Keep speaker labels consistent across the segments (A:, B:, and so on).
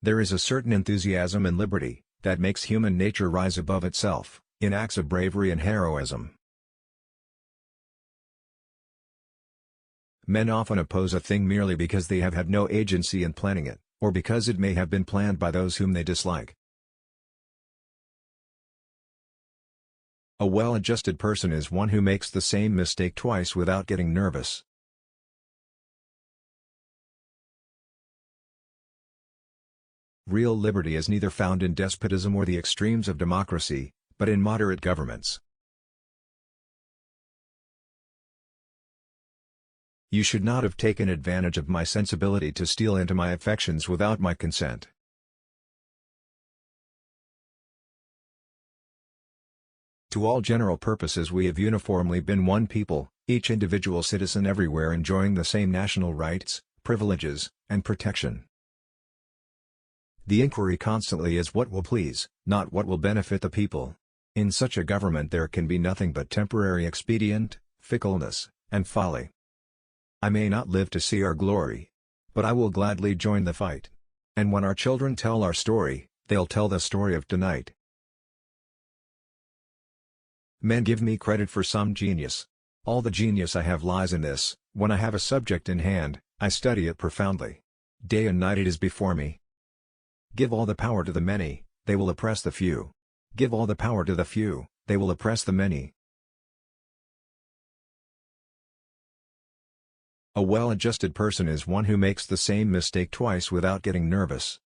A: There is a certain enthusiasm in liberty, that makes human nature rise above itself, in acts of bravery and heroism. Men often oppose a thing merely because they have had no agency in planning it, or because it may have been planned by those whom they dislike. A well-adjusted person is one who makes the same mistake twice without getting nervous. Real liberty is neither found in despotism or the extremes of democracy, but in moderate governments. You should not have taken advantage of my sensibility to steal into my affections without my consent. To all general purposes we have uniformly been one people, each individual citizen everywhere enjoying the same national rights, privileges, and protection. The inquiry constantly is what will please, not what will benefit the people. In such a government there can be nothing but temporary expedient, fickleness, and folly. I may not live to see our glory, but I will gladly join the fight. And when our children tell our story, they'll tell the story of tonight. Men give me credit for some genius. All the genius I have lies in this: when I have a subject in hand, I study it profoundly. Day and night it is before me. Give all the power to the many, they will oppress the few. Give all the power to the few, they will oppress the many. A well-adjusted person is one who makes the same mistake twice without getting nervous.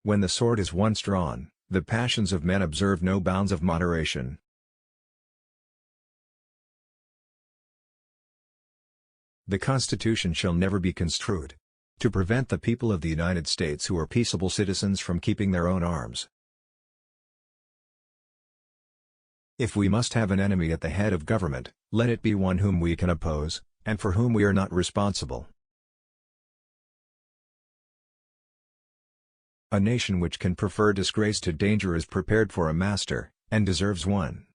A: When the sword is once drawn, the passions of men observe no bounds of moderation. The Constitution shall never be construed to prevent the people of the United States who are peaceable citizens from keeping their own arms. If we must have an enemy at the head of government, let it be one whom we can oppose, and for whom we are not responsible. A nation which can prefer disgrace to danger is prepared for a master, and deserves one.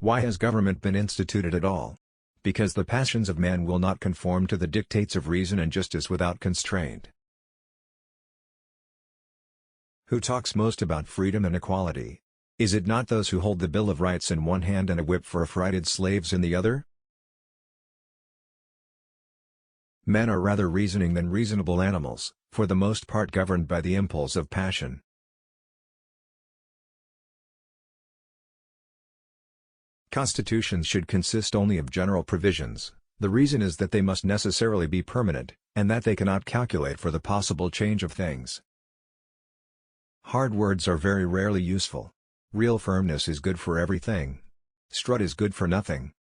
A: Why has government been instituted at all? Because the passions of man will not conform to the dictates of reason and justice without constraint. Who talks most about freedom and equality? Is it not those who hold the Bill of Rights in one hand and a whip for affrighted slaves in the other? Men are rather reasoning than reasonable animals, for the most part governed by the impulse of passion. Constitutions should consist only of general provisions. The reason is that they must necessarily be permanent, and that they cannot calculate for the possible change of things. Hard words are very rarely useful. Real firmness is good for everything. Strut is good for nothing.